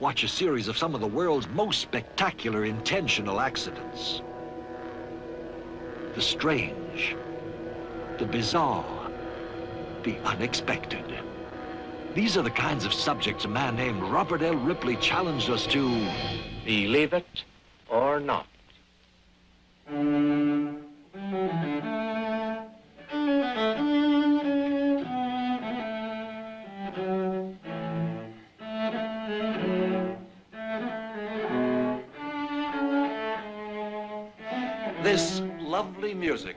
watch a series of some of the world's most spectacular intentional accidents. The strange, the bizarre, the unexpected. These are the kinds of subjects a man named Robert L. Ripley challenged us to believe it or not. This lovely music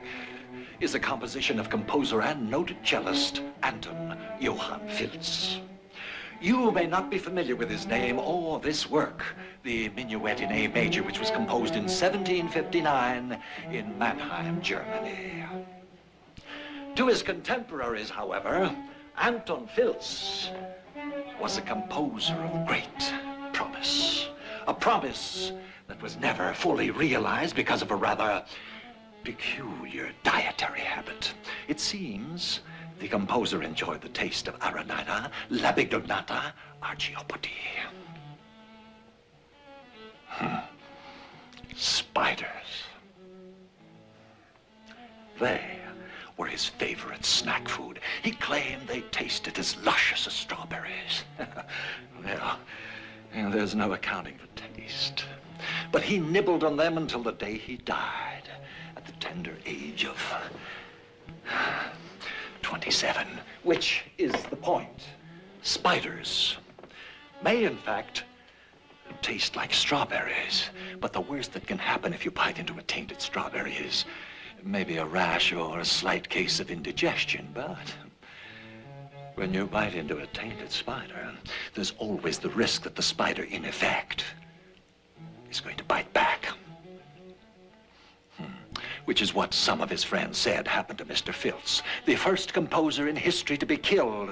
is a composition of composer and noted cellist Anton Johann Filz. You may not be familiar with his name or this work, the Minuet in A major, which was composed in 1759 in Mannheim, Germany. To his contemporaries, however, Anton Filz was a composer of great promise. A promise that was never fully realized because of a rather peculiar dietary habit. It seems the composer enjoyed the taste of Aranina, Labignata, Argiopode. Spiders. They were his favorite snack food. He claimed they tasted as luscious as strawberries. Well, there's no accounting for taste. But he nibbled on them until the day he died, at the tender age of 27, which is the point. Spiders may, in fact, taste like strawberries, but the worst that can happen if you bite into a tainted strawberry is maybe a rash or a slight case of indigestion. But when you bite into a tainted spider, there's always the risk that the spider, in effect, is going to bite back. Which is what some of his friends said happened to Mr. Filz, the first composer in history to be killed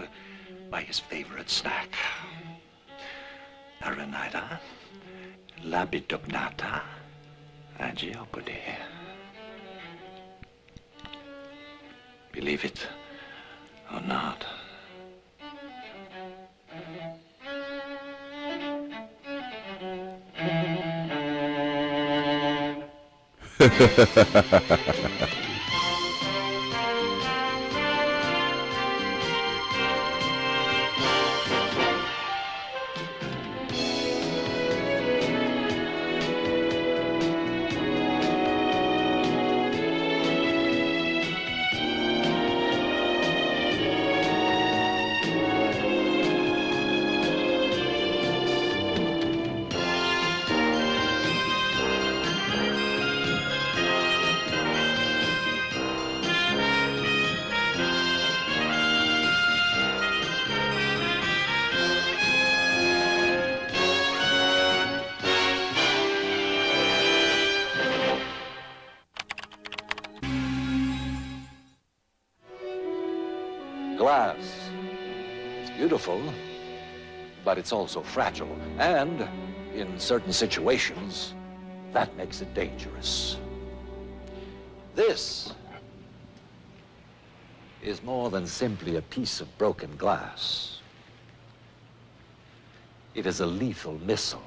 by his favorite snack. Aranida, Labignata, Argiopode. Believe it or not. Glass. It's beautiful, but it's also fragile. And in certain situations, that makes it dangerous. This is more than simply a piece of broken glass. It is a lethal missile.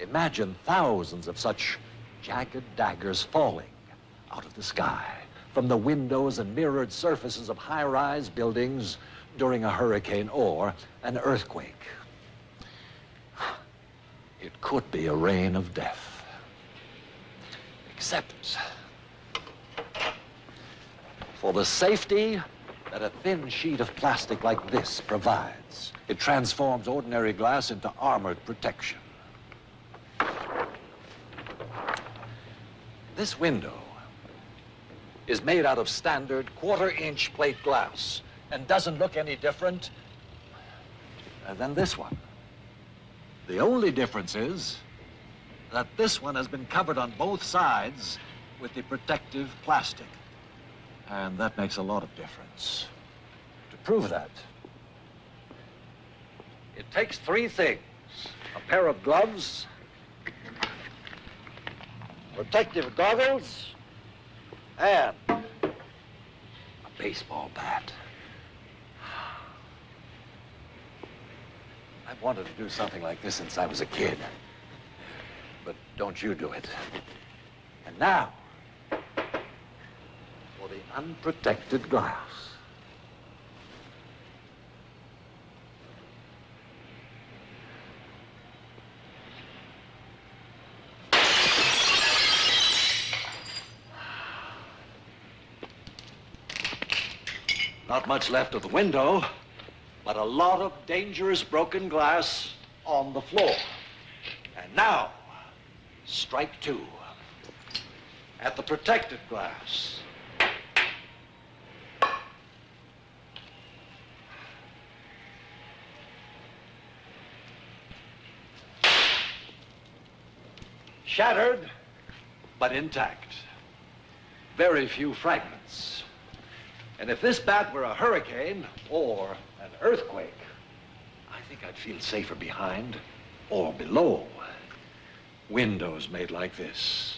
Imagine thousands of such jagged daggers falling out of the sky from the windows and mirrored surfaces of high-rise buildings during a hurricane or an earthquake. It could be a rain of death. Except for the safety that a thin sheet of plastic like this provides. It transforms ordinary glass into armored protection. This window is made out of standard quarter-inch plate glass and doesn't look any different than this one. The only difference is that this one has been covered on both sides with the protective plastic. And that makes a lot of difference. To prove that, it takes three things: a pair of gloves, protective goggles, and a baseball bat. I've wanted to do something like this since I was a kid. But don't you do it. And now, for the unprotected glass. Not much left of the window, but a lot of dangerous broken glass on the floor. And now, strike two at the protected glass. Shattered, but intact. Very few fragments. And if this bat were a hurricane or an earthquake, I think I'd feel safer behind or below. Windows made like this.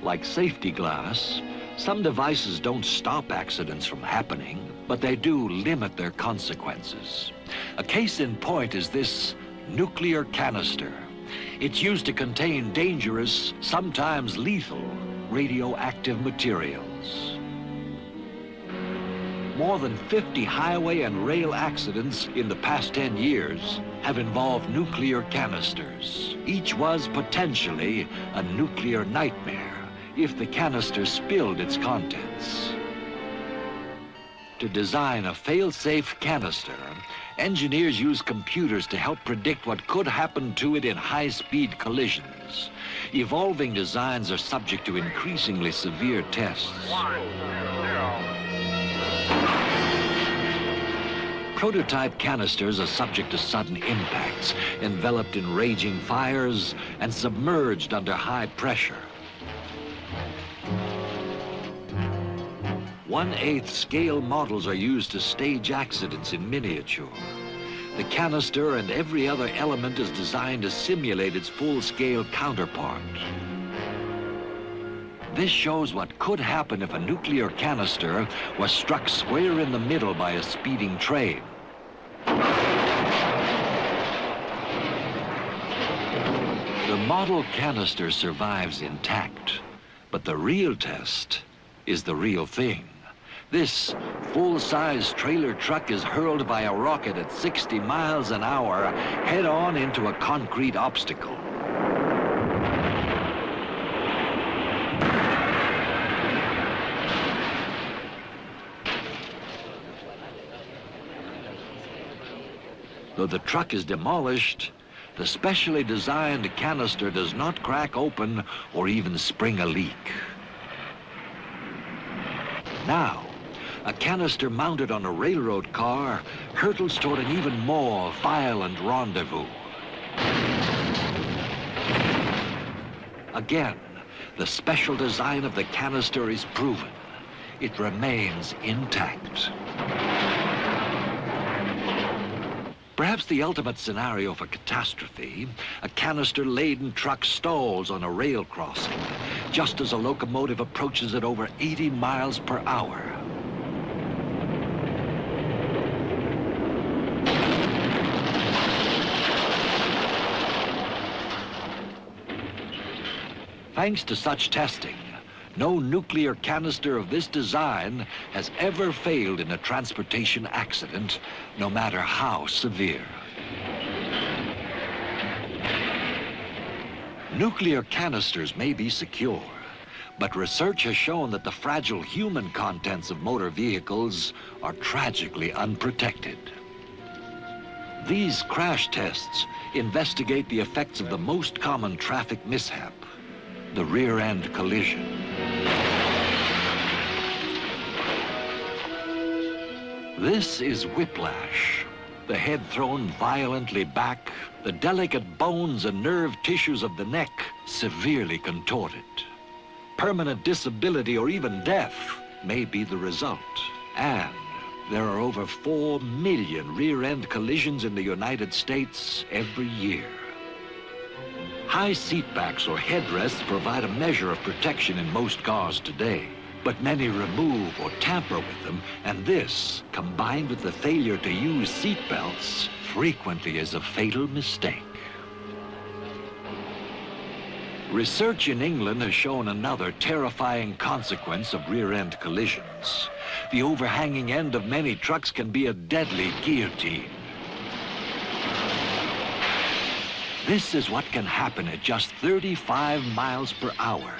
Like safety glass, some devices don't stop accidents from happening, but they do limit their consequences. A case in point is this nuclear canister. It's used to contain dangerous, sometimes lethal, radioactive materials. More than 50 highway and rail accidents in the past 10 years have involved nuclear canisters. Each was potentially a nuclear nightmare if the canister spilled its contents. To design a fail-safe canister, engineers use computers to help predict what could happen to it in high-speed collisions. Evolving designs are subject to increasingly severe tests. Prototype canisters are subject to sudden impacts, enveloped in raging fires, and submerged under high pressure. 1/8 scale models are used to stage accidents in miniature. The canister and every other element is designed to simulate its full-scale counterpart. This shows what could happen if a nuclear canister was struck square in the middle by a speeding train. The model canister survives intact, but the real test is the real thing. This full-size trailer truck is hurled by a rocket at 60 miles an hour head-on into a concrete obstacle. Though the truck is demolished, the specially designed canister does not crack open or even spring a leak. Now, a canister mounted on a railroad car hurtles toward an even more violent rendezvous. Again, the special design of the canister is proven. It remains intact. Perhaps the ultimate scenario for catastrophe, a canister-laden truck stalls on a rail crossing, just as a locomotive approaches at over 80 miles per hour. Thanks to such testing, no nuclear canister of this design has ever failed in a transportation accident, no matter how severe. Nuclear canisters may be secure, but research has shown that the fragile human contents of motor vehicles are tragically unprotected. These crash tests investigate the effects of the most common traffic mishap, the rear-end collision. This is whiplash, the head thrown violently back, the delicate bones and nerve tissues of the neck severely contorted. Permanent disability or even death may be the result. And there are over 4 million rear-end collisions in the United States every year. High seatbacks or headrests provide a measure of protection in most cars today, but many remove or tamper with them, and this, combined with the failure to use seat belts, frequently is a fatal mistake. Research in England has shown another terrifying consequence of rear-end collisions. The overhanging end of many trucks can be a deadly guillotine. This is what can happen at just 35 miles per hour.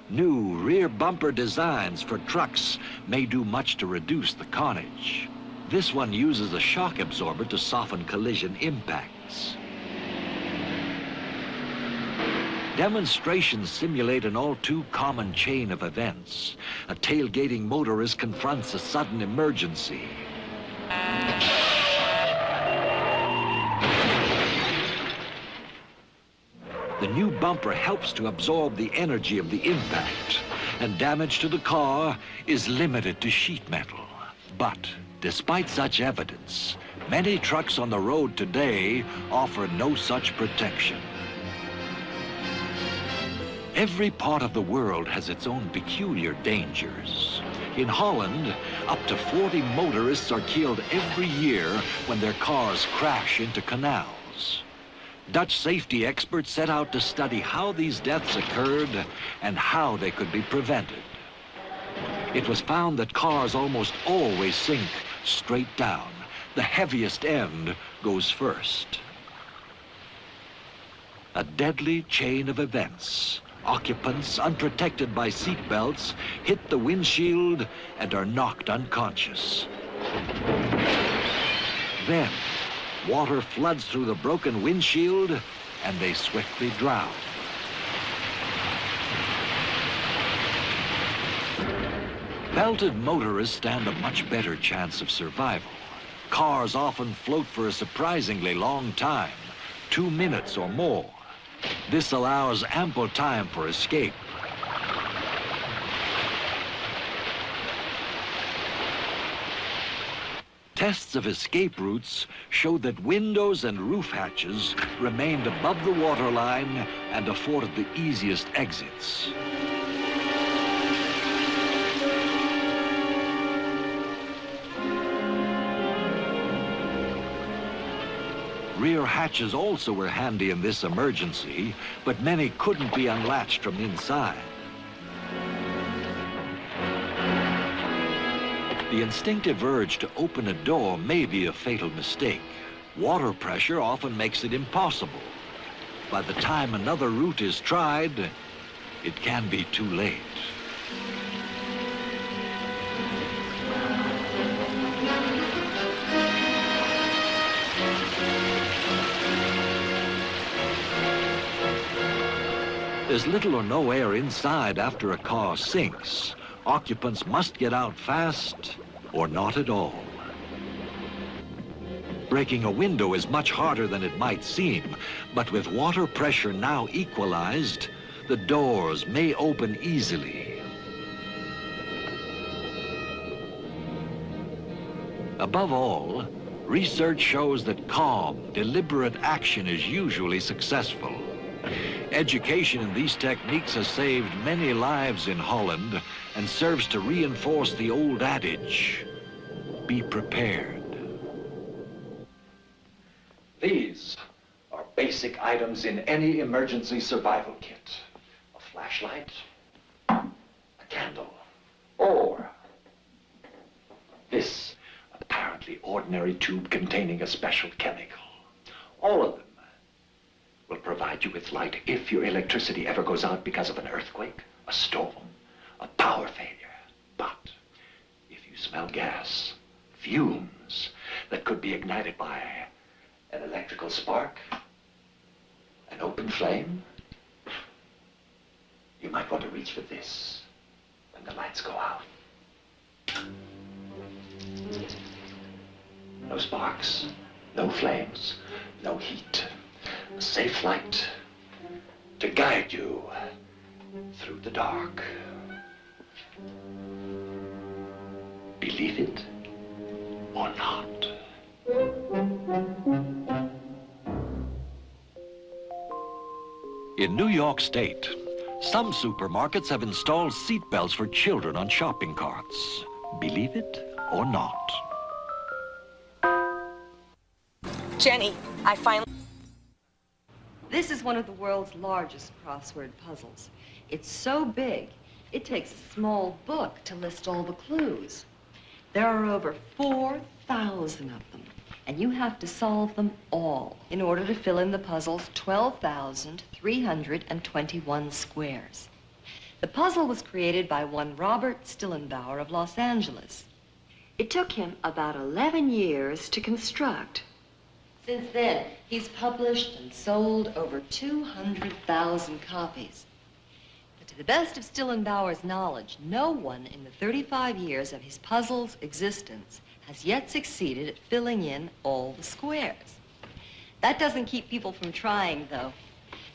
New rear bumper designs for trucks may do much to reduce the carnage. This one uses a shock absorber to soften collision impacts. Demonstrations simulate an all-too-common chain of events. A tailgating motorist confronts a sudden emergency. The new bumper helps to absorb the energy of the impact, and damage to the car is limited to sheet metal. But despite such evidence, many trucks on the road today offer no such protection. Every part of the world has its own peculiar dangers. In Holland, up to 40 motorists are killed every year when their cars crash into canals. Dutch safety experts set out to study how these deaths occurred and how they could be prevented. It was found that cars almost always sink straight down. The heaviest end goes first. A deadly chain of events. Occupants, unprotected by seat belts, hit the windshield and are knocked unconscious. Then, water floods through the broken windshield and they swiftly drown. Belted motorists stand a much better chance of survival. Cars often float for a surprisingly long time, 2 minutes or more. This allows ample time for escape. Tests of escape routes showed that windows and roof hatches remained above the waterline and afforded the easiest exits. Rear hatches also were handy in this emergency, but many couldn't be unlatched from inside. The instinctive urge to open a door may be a fatal mistake. Water pressure often makes it impossible. By the time another route is tried, it can be too late. There's little or no air inside after a car sinks. Occupants must get out fast or not at all. Breaking a window is much harder than it might seem, but with water pressure now equalized, the doors may open easily. Above all, research shows that calm, deliberate action is usually successful. Education in these techniques has saved many lives in Holland and serves to reinforce the old adage, be prepared. These are basic items in any emergency survival kit. A flashlight, a candle, or this apparently ordinary tube containing a special chemical. All of them will provide you with light if your electricity ever goes out because of an earthquake, a storm, a power failure. But if you smell gas, fumes that could be ignited by an electrical spark, an open flame, you might want to reach for this when the lights go out. No sparks, no flames, no heat. A safe light to guide you through the dark. Believe it or not. In New York State, some supermarkets have installed seat belts for children on shopping carts. Believe it or not. Jenny, I finally... This is one of the world's largest crossword puzzles. It's so big, it takes a small book to list all the clues. There are over 4,000 of them, and you have to solve them all in order to fill in the puzzle's 12,321 squares. The puzzle was created by one Robert Stillenbauer of Los Angeles. It took him about 11 years to construct. Since then, he's published and sold over 200,000 copies. But to the best of Stillenbauer's knowledge, no one in the 35 years of his puzzle's existence has yet succeeded at filling in all the squares. That doesn't keep people from trying, though.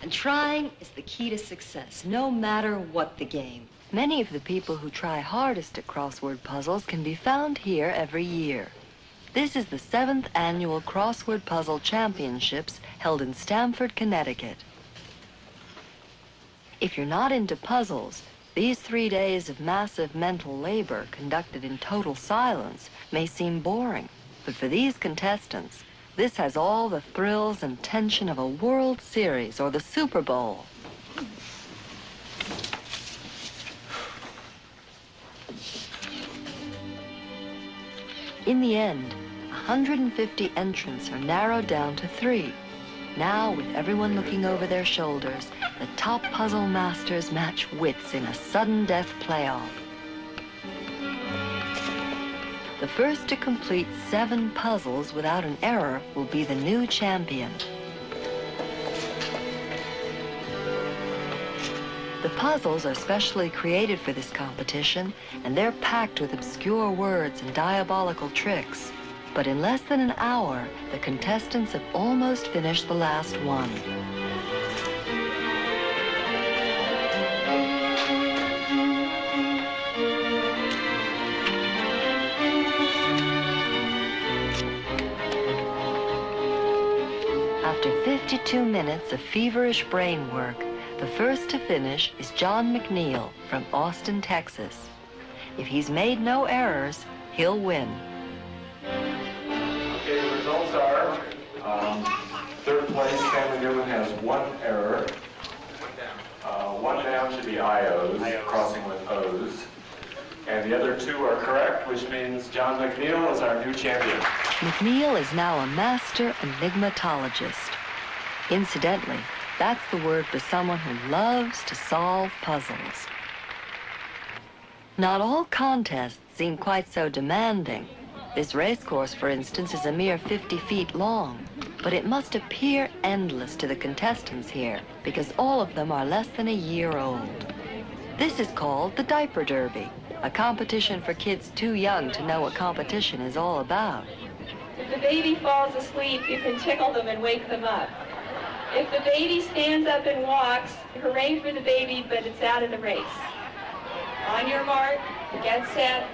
And trying is the key to success, no matter what the game. Many of the people who try hardest at crossword puzzles can be found here every year. This is the 7th annual Crossword Puzzle Championships held in Stamford, Connecticut. If you're not into puzzles, these 3 days of massive mental labor conducted in total silence may seem boring. But for these contestants, this has all the thrills and tension of a World Series or the Super Bowl. In the end, 150 entrants are narrowed down to 3. Now, with everyone looking over their shoulders, the top puzzle masters match wits in a sudden death playoff. The first to complete 7 puzzles without an error will be the new champion. The puzzles are specially created for this competition, and they're packed with obscure words and diabolical tricks. But in less than an hour, the contestants have almost finished the last one. After 52 minutes of feverish brain work, the first to finish is John McNeil from Austin, Texas. If he's made no errors, he'll win. Okay, the results are, third place, Stanley Newman has 1 error. One down should be IOs, crossing with O's. And the other 2 are correct, which means John McNeil is our new champion. McNeil is now a master enigmatologist. Incidentally, that's the word for someone who loves to solve puzzles. Not all contests seem quite so demanding. This race course, for instance, is a mere 50 feet long, but it must appear endless to the contestants here because all of them are less than a year old. This is called the Diaper Derby, a competition for kids too young to know what competition is all about. If the baby falls asleep, you can tickle them and wake them up. If the baby stands up and walks, hooray for the baby, but it's out of the race. On your mark, get set,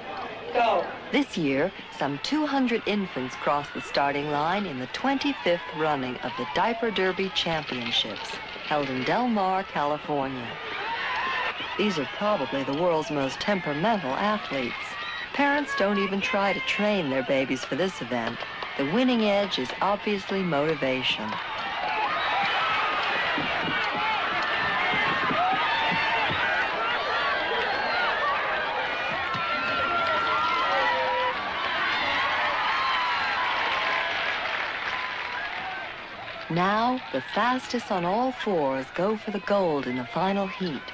go. This year, some 200 infants crossed the starting line in the 25th running of the Diaper Derby Championships, held in Del Mar, California. These are probably the world's most temperamental athletes. Parents don't even try to train their babies for this event. The winning edge is obviously motivation. Now, the fastest on all 4s go for the gold in the final heat.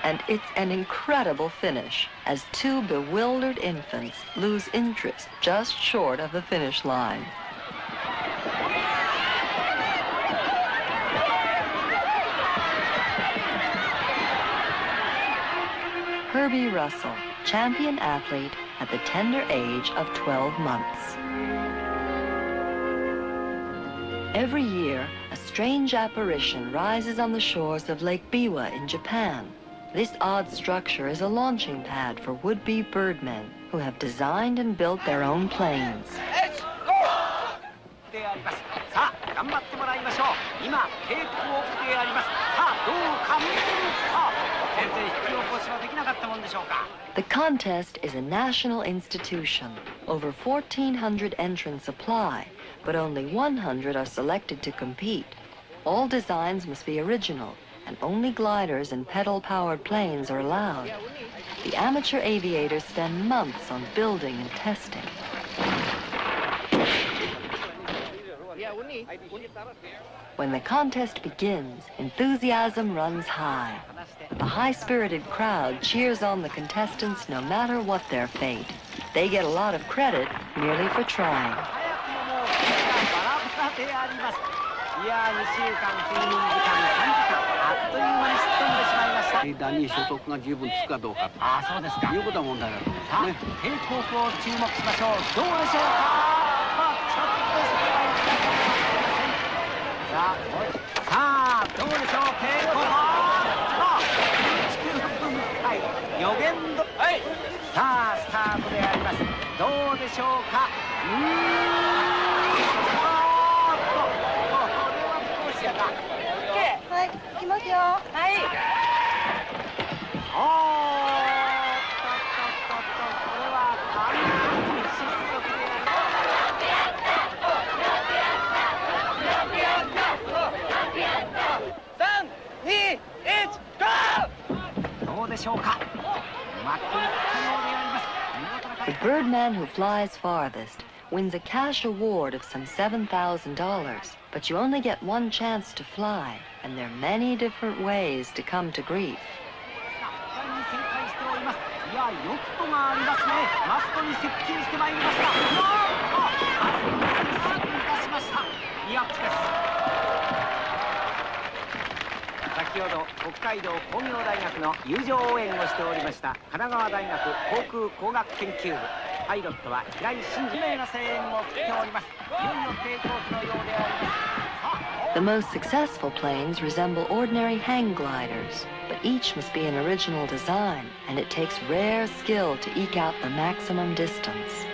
And it's an incredible finish, as 2 bewildered infants lose interest just short of the finish line. Herbie Russell, champion athlete at the tender age of 12 months. Every year, a strange apparition rises on the shores of Lake Biwa in Japan. This odd structure is a launching pad for would-be birdmen who have designed and built their own planes. The contest is a national institution. Over 1,400 entrants apply, but only 100 are selected to compete. All designs must be original, and only gliders and pedal-powered planes are allowed. The amateur aviators spend months on building and testing. When the contest begins, enthusiasm runs high. The high-spirited crowd cheers on the contestants no matter what their fate. They get a lot of credit merely for trying. The birdman who flies farthest wins a cash award of some $7,000, but you only get one chance to fly, and there are many different ways to come to grief. The most successful planes resemble ordinary hang gliders, but each must be an original design, and it takes rare skill to eke out the maximum distance.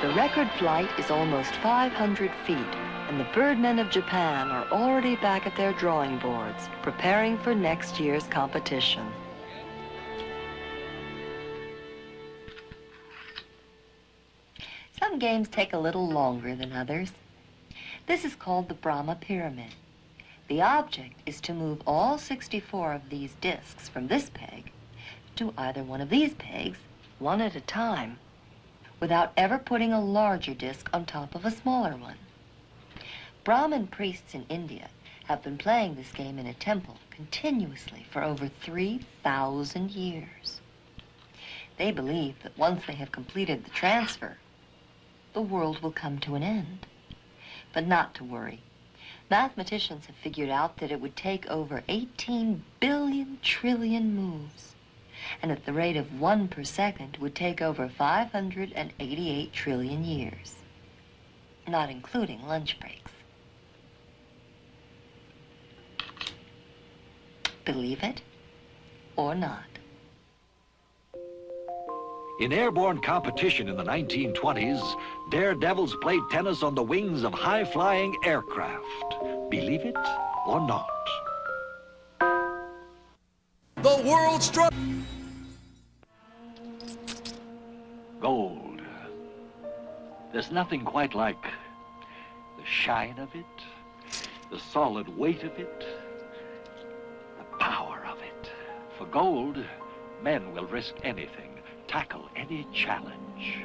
The record flight is almost 500 feet, and the birdmen of Japan are already back at their drawing boards, preparing for next year's competition. Some games take a little longer than others. This is called the Brahma Pyramid. The object is to move all 64 of these discs from this peg to either one of these pegs, one at a time, without ever putting a larger disc on top of a smaller one. Brahmin priests in India have been playing this game in a temple continuously for over 3,000 years. They believe that once they have completed the transfer, the world will come to an end. But not to worry. Mathematicians have figured out that it would take over 18 billion trillion moves, and at the rate of 1 per second would take over 588 trillion years, not including lunch breaks. Believe it or not. In airborne competition in the 1920s, daredevils played tennis on the wings of high-flying aircraft. Believe it or not. The world's struck. Gold. There's nothing quite like the shine of it, the solid weight of it, the power of it. For gold, men will risk anything, tackle any challenge.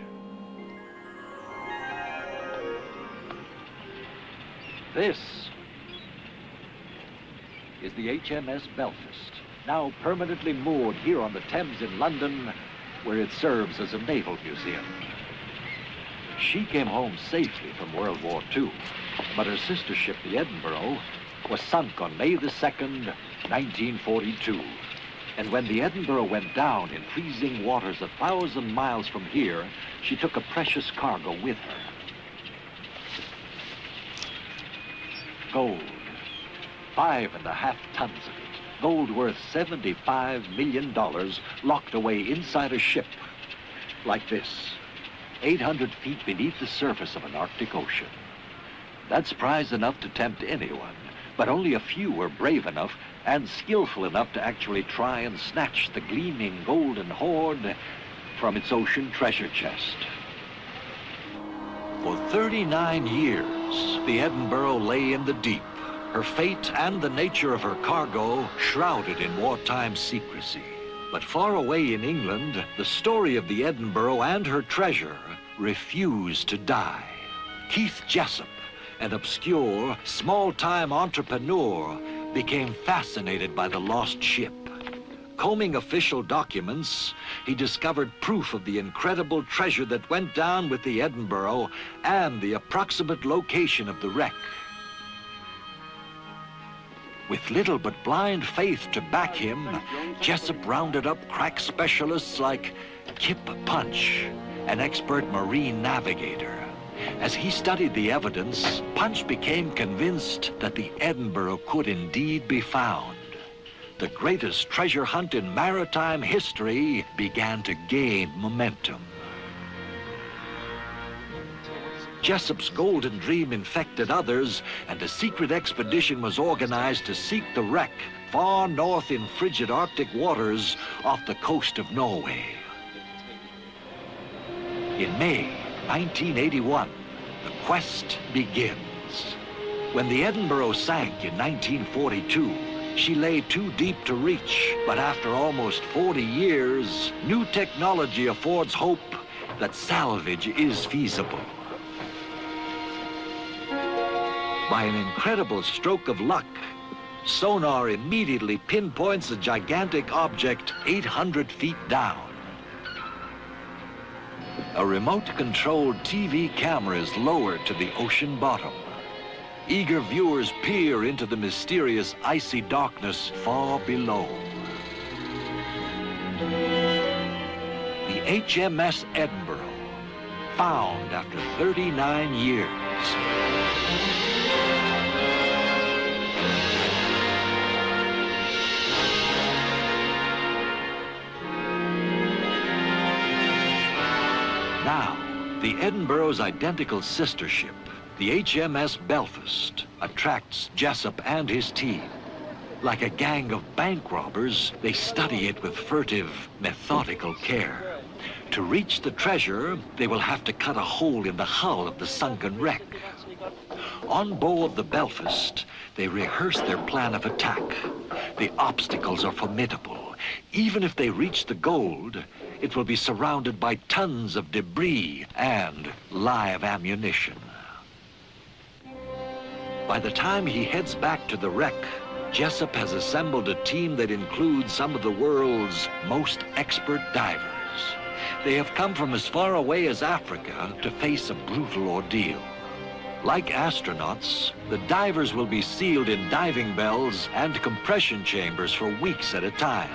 This is the HMS Belfast, now permanently moored here on the Thames in London, where it serves as a naval museum. She came home safely from World War II, but her sister ship, the Edinburgh, was sunk on May the 2nd, 1942. And when the Edinburgh went down in freezing waters 1,000 miles from here, she took a precious cargo with her. Gold, 5.5 tons of it, gold worth $75 million locked away inside a ship like this, 800 feet beneath the surface of an Arctic Ocean. That's prize enough to tempt anyone, but only a few were brave enough and skillful enough to actually try and snatch the gleaming golden hoard from its ocean treasure chest. For 39 years, the Edinburgh lay in the deep, her fate and the nature of her cargo shrouded in wartime secrecy. But far away in England, the story of the Edinburgh and her treasure refused to die. Keith Jessup, an obscure, small-time entrepreneur, became fascinated by the lost ship. Combing official documents, he discovered proof of the incredible treasure that went down with the Edinburgh and the approximate location of the wreck. With little but blind faith to back him, Jessup rounded up crack specialists like Kip Punch, an expert marine navigator. As he studied the evidence, Punch became convinced that the Edinburgh could indeed be found. The greatest treasure hunt in maritime history began to gain momentum. Jessup's golden dream infected others, and a secret expedition was organized to seek the wreck far north in frigid Arctic waters off the coast of Norway. In May 1981, the quest begins. When the Edinburgh sank in 1942, she lay too deep to reach, but after almost 40 years, new technology affords hope that salvage is feasible. By an incredible stroke of luck, sonar immediately pinpoints a gigantic object 800 feet down. A remote-controlled TV camera is lowered to the ocean bottom. Eager viewers peer into the mysterious icy darkness far below. The HMS Edinburgh, found after 39 years. Now, the Edinburgh's identical sister ship, the HMS Belfast, attracts Jessup and his team. Like a gang of bank robbers, they study it with furtive, methodical care. To reach the treasure, they will have to cut a hole in the hull of the sunken wreck. On board the Belfast, they rehearse their plan of attack. The obstacles are formidable. Even if they reach the gold, it will be surrounded by tons of debris and live ammunition. By the time he heads back to the wreck, Jessup has assembled a team that includes some of the world's most expert divers. They have come from as far away as Africa to face a brutal ordeal. Like astronauts, the divers will be sealed in diving bells and compression chambers for weeks at a time.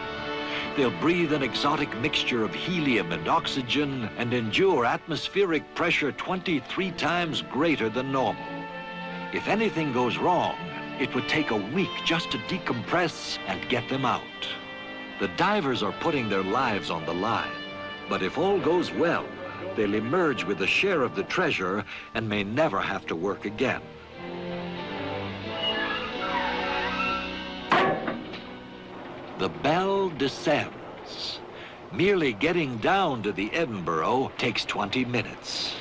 They'll breathe an exotic mixture of helium and oxygen and endure atmospheric pressure 23 times greater than normal. If anything goes wrong, it would take a week just to decompress and get them out. The divers are putting their lives on the line, but if all goes well, they'll emerge with a share of the treasure and may never have to work again. The bell descends. Merely getting down to the Edinburgh takes 20 minutes.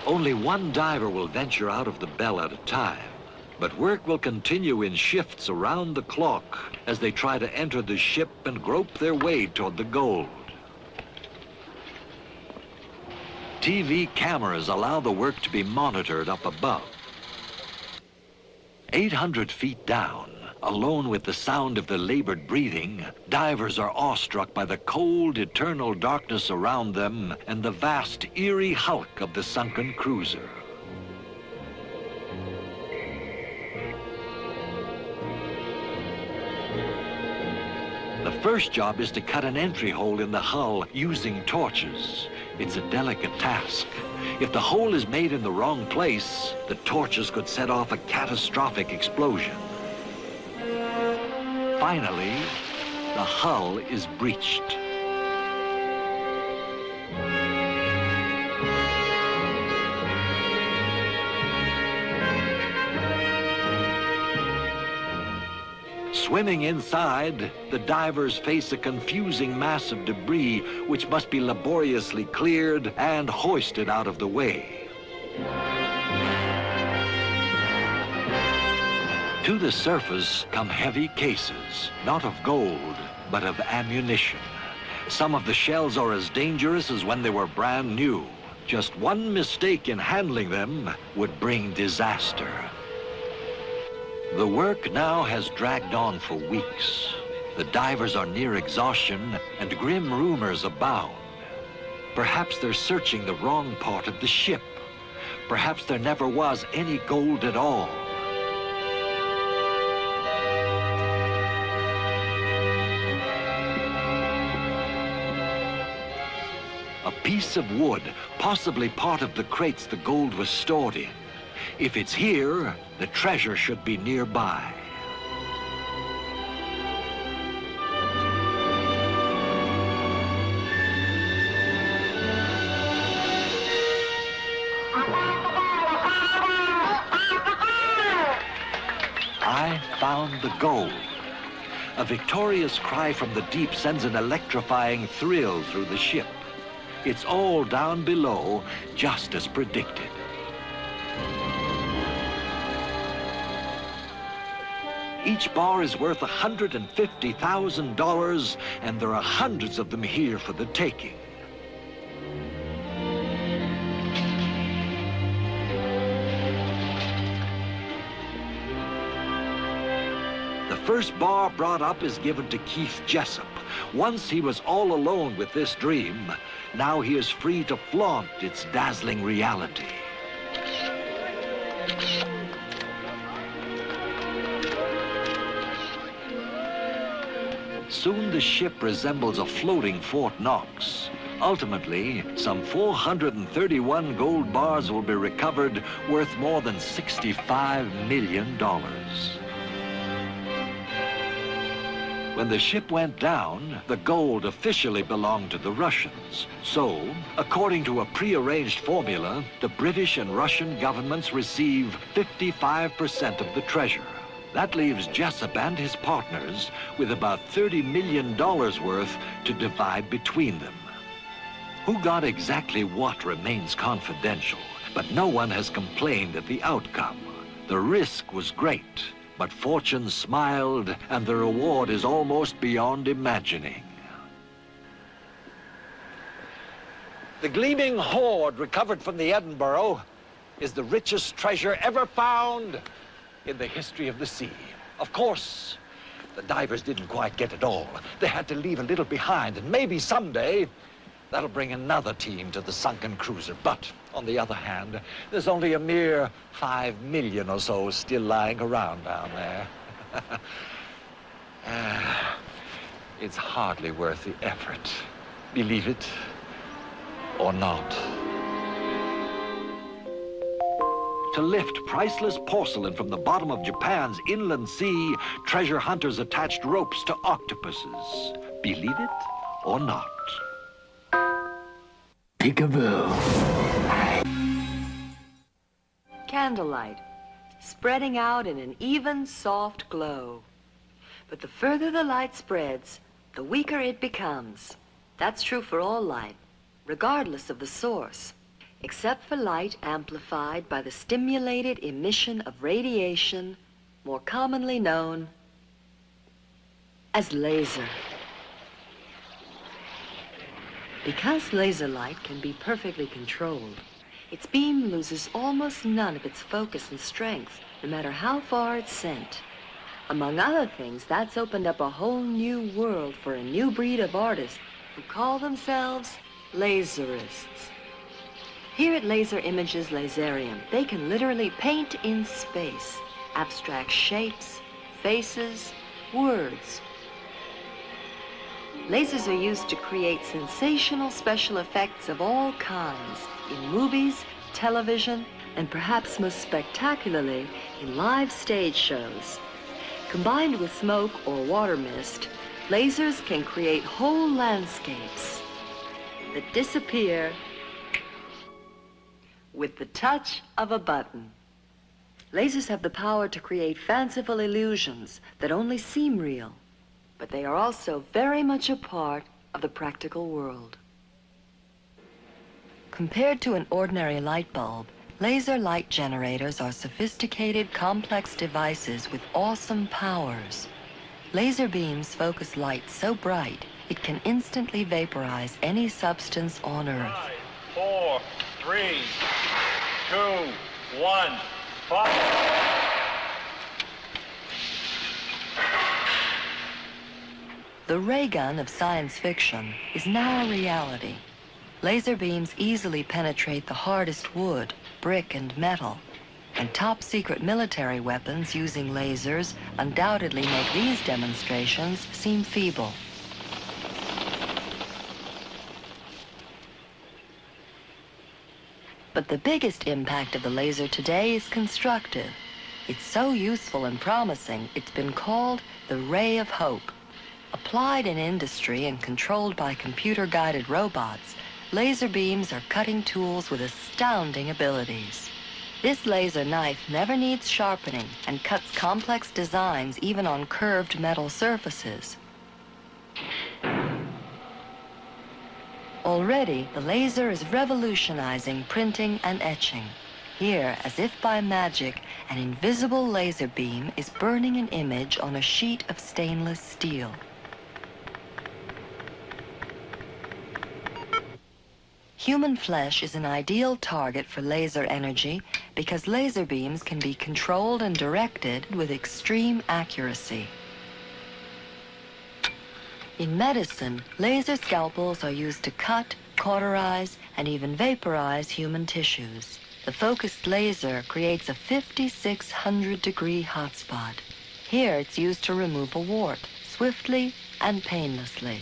Only one diver will venture out of the bell at a time, but work will continue in shifts around the clock as they try to enter the ship and grope their way toward the gold. TV cameras allow the work to be monitored up above. 800 feet down, alone with the sound of the labored breathing, divers are awestruck by the cold, eternal darkness around them and the vast, eerie hulk of the sunken cruiser. The first job is to cut an entry hole in the hull using torches. It's a delicate task. If the hole is made in the wrong place, the torches could set off a catastrophic explosion. finally, the hull is breached. Swimming inside, the divers face a confusing mass of debris which must be laboriously cleared and hoisted out of the way. To the surface come heavy cases, not of gold, but of ammunition. Some of the shells are as dangerous as when they were brand new. Just one mistake in handling them would bring disaster. The work now has dragged on for weeks. The divers are near exhaustion and grim rumors abound. Perhaps they're searching the wrong part of the ship. Perhaps there never was any gold at all. A piece of wood, possibly part of the crates the gold was stored in. If it's here, the treasure should be nearby. I found the gold. A victorious cry from the deep sends an electrifying thrill through the ship. It's all down below, just as predicted. Each bar is worth $150,000, and there are hundreds of them here for the taking. The first bar brought up is given to Keith Jessup. Once he was all alone with this dream. Now he is free to flaunt its dazzling reality. Soon the ship resembles a floating Fort Knox. Ultimately, some 431 gold bars will be recovered, worth more than $65 million. When the ship went down, the gold officially belonged to the Russians. So, according to a prearranged formula, the British and Russian governments receive 55% of the treasure. That leaves Jessup and his partners with about $30 million worth to divide between them. Who got exactly what remains confidential, but no one has complained at the outcome. The risk was great, but fortune smiled, and the reward is almost beyond imagining. The gleaming hoard recovered from the Edinburgh is the richest treasure ever found in the history of the sea. Of course, the divers didn't quite get it all. They had to leave a little behind, and maybe someday that'll bring another team to the sunken cruiser. But on the other hand, there's only a mere 5 million or so still lying around down there. It's hardly worth the effort. Believe it or not. To lift priceless porcelain from the bottom of Japan's inland sea, treasure hunters attached ropes to octopuses. Believe it or not. Peekaboo. Candlelight, spreading out in an even, soft glow. But the further the light spreads, the weaker it becomes. That's true for all light, regardless of the source, except for light amplified by the stimulated emission of radiation, more commonly known as laser. Because laser light can be perfectly controlled, its beam loses almost none of its focus and strength, no matter how far it's sent. Among other things, that's opened up a whole new world for a new breed of artists who call themselves laserists. Here at Laser Images Laserium, they can literally paint in space, abstract shapes, faces, words. Lasers are used to create sensational special effects of all kinds in movies, television, and perhaps most spectacularly in live stage shows. Combined with smoke or water mist, lasers can create whole landscapes that disappear with the touch of a button. Lasers have the power to create fanciful illusions that only seem real, but they are also very much a part of the practical world. Compared to an ordinary light bulb, laser light generators are sophisticated, complex devices with awesome powers. Laser beams focus light so bright, it can instantly vaporize any substance on Earth. 5, 4, 3, 2, 1, fire! The ray gun of science fiction is now a reality. Laser beams easily penetrate the hardest wood, brick, and metal, and top-secret military weapons using lasers undoubtedly make these demonstrations seem feeble. But the biggest impact of the laser today is constructive. It's so useful and promising, it's been called the ray of hope. Applied in industry and controlled by computer-guided robots, laser beams are cutting tools with astounding abilities. This laser knife never needs sharpening and cuts complex designs even on curved metal surfaces. Already, the laser is revolutionizing printing and etching. Here, as if by magic, an invisible laser beam is burning an image on a sheet of stainless steel. Human flesh is an ideal target for laser energy because laser beams can be controlled and directed with extreme accuracy. In medicine, laser scalpels are used to cut, cauterize, and even vaporize human tissues. The focused laser creates a 5,600-degree hotspot. Here, it's used to remove a wart, swiftly and painlessly.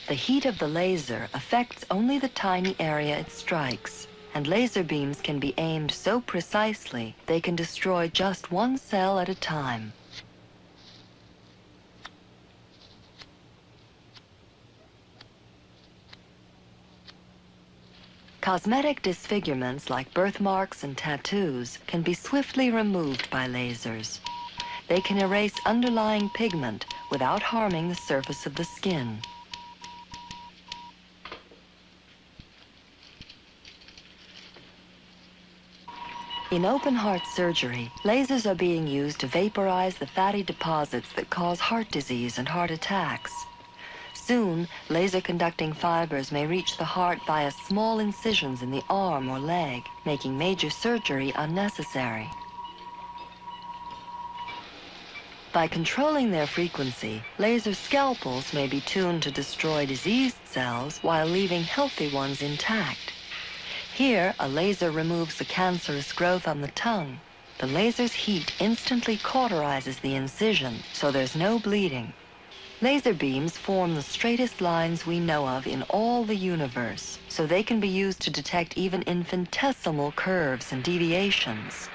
The heat of the laser affects only the tiny area it strikes, and laser beams can be aimed so precisely they can destroy just one cell at a time. Cosmetic disfigurements like birthmarks and tattoos can be swiftly removed by lasers. They can erase underlying pigment without harming the surface of the skin. In open-heart surgery, lasers are being used to vaporize the fatty deposits that cause heart disease and heart attacks. Soon, laser-conducting fibers may reach the heart via small incisions in the arm or leg, making major surgery unnecessary. By controlling their frequency, laser scalpels may be tuned to destroy diseased cells while leaving healthy ones intact. Here, a laser removes the cancerous growth on the tongue. The laser's heat instantly cauterizes the incision, so there's no bleeding. Laser beams form the straightest lines we know of in all the universe, so they can be used to detect even infinitesimal curves and deviations.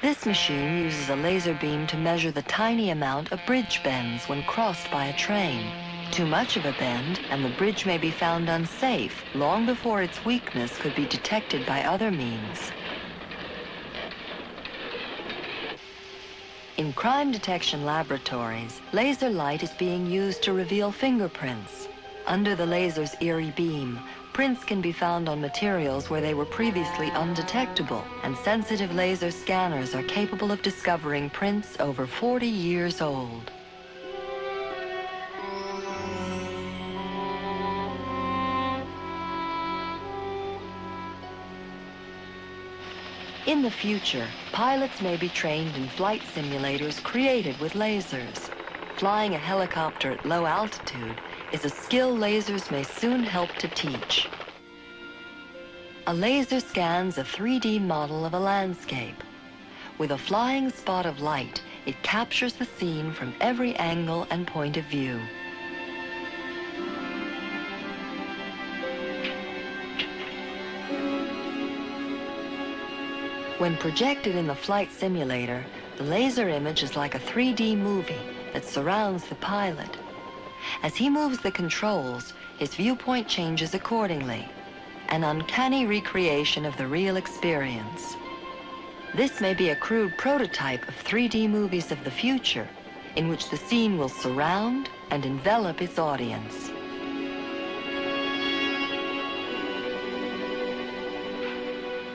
This machine uses a laser beam to measure the tiny amount of bridge bends when crossed by a train. Too much of a bend, and the bridge may be found unsafe long before its weakness could be detected by other means. In crime detection laboratories, laser light is being used to reveal fingerprints. Under the laser's eerie beam, prints can be found on materials where they were previously undetectable, and sensitive laser scanners are capable of discovering prints over 40 years old. In the future, pilots may be trained in flight simulators created with lasers. Flying a helicopter at low altitude is a skill lasers may soon help to teach. A laser scans a 3D model of a landscape. With a flying spot of light, it captures the scene from every angle and point of view. When projected in the flight simulator, the laser image is like a 3D movie that surrounds the pilot. As he moves the controls, his viewpoint changes accordingly, an uncanny recreation of the real experience. This may be a crude prototype of 3D movies of the future, in which the scene will surround and envelop its audience.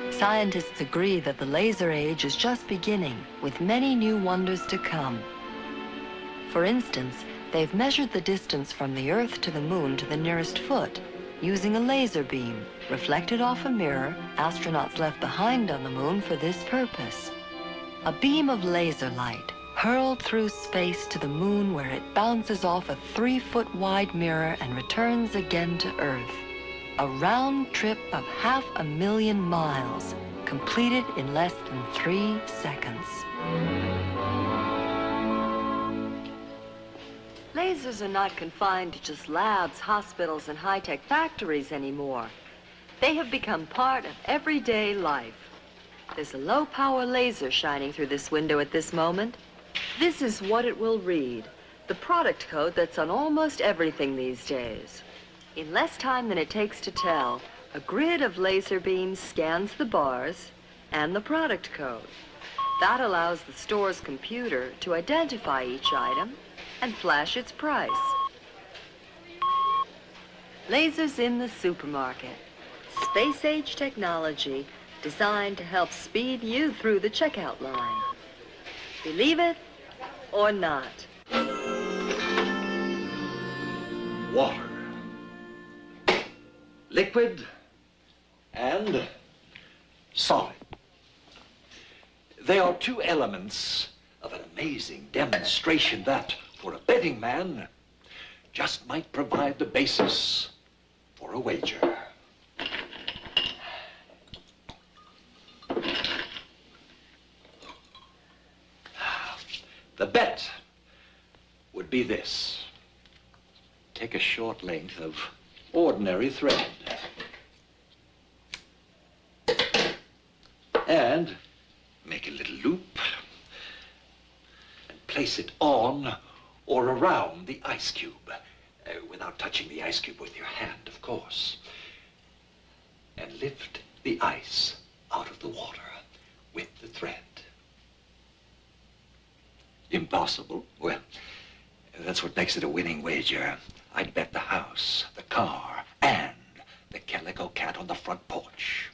Scientists agree that the laser age is just beginning, with many new wonders to come. For instance, they've measured the distance from the Earth to the Moon to the nearest foot, using a laser beam reflected off a mirror astronauts left behind on the Moon for this purpose. A beam of laser light hurled through space to the Moon, where it bounces off a 3-foot-wide mirror and returns again to Earth. A round trip of 500,000 miles, completed in less than 3 seconds. Lasers are not confined to just labs, hospitals, and high-tech factories anymore. They have become part of everyday life. There's a low-power laser shining through this window at this moment. This is what it will read, the product code that's on almost everything these days. In less time than it takes to tell, a grid of laser beams scans the bars and the product code. That allows the store's computer to identify each item and flash its price. Lasers in the supermarket. Space-age technology designed to help speed you through the checkout line. Believe it or not. Water. Liquid and solid. They are two elements of an amazing demonstration that, for a betting man, just might provide the basis for a wager. The bet would be this. Take a short length of ordinary thread and make a little loop and place it on or around the ice cube, without touching the ice cube with your hand, of course, and lift the ice out of the water with the thread. Impossible? Well, that's what makes it a winning wager. I'd bet the house, the car, and the calico cat on the front porch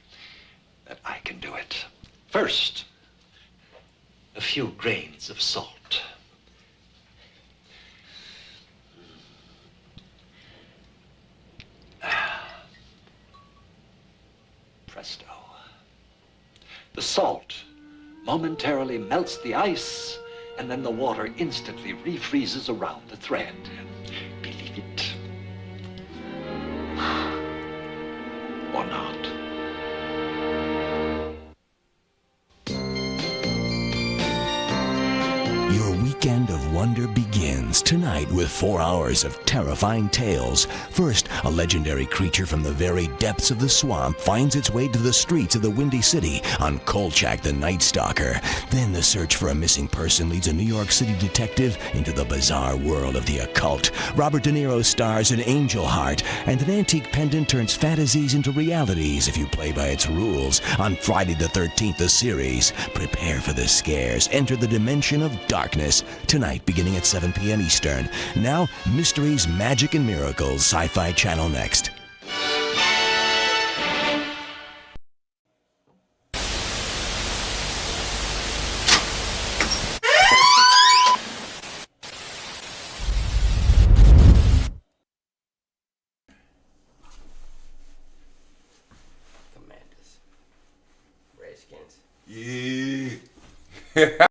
that I can do it. First, a few grains of salt. Presto. The salt momentarily melts the ice, and then the water instantly refreezes around the thread. Believe it. Or not. Your weekend of wonder begins tonight with 4 hours of terrifying tales. First, a legendary creature from the very depths of the swamp finds its way to the streets of the Windy City on Kolchak the Night Stalker. Then the search for a missing person leads a New York City detective into the bizarre world of the occult. Robert De Niro stars in Angel Heart, and an antique pendant turns fantasies into realities if you play by its rules. On Friday the 13th, the series. Prepare for the scares. Enter the dimension of darkness. Tonight, beginning at 7 p.m. Eastern. Now, Mysteries, Magic, and Miracles. Sci-Fi Channel next. Commanders. Redskins. Yeah.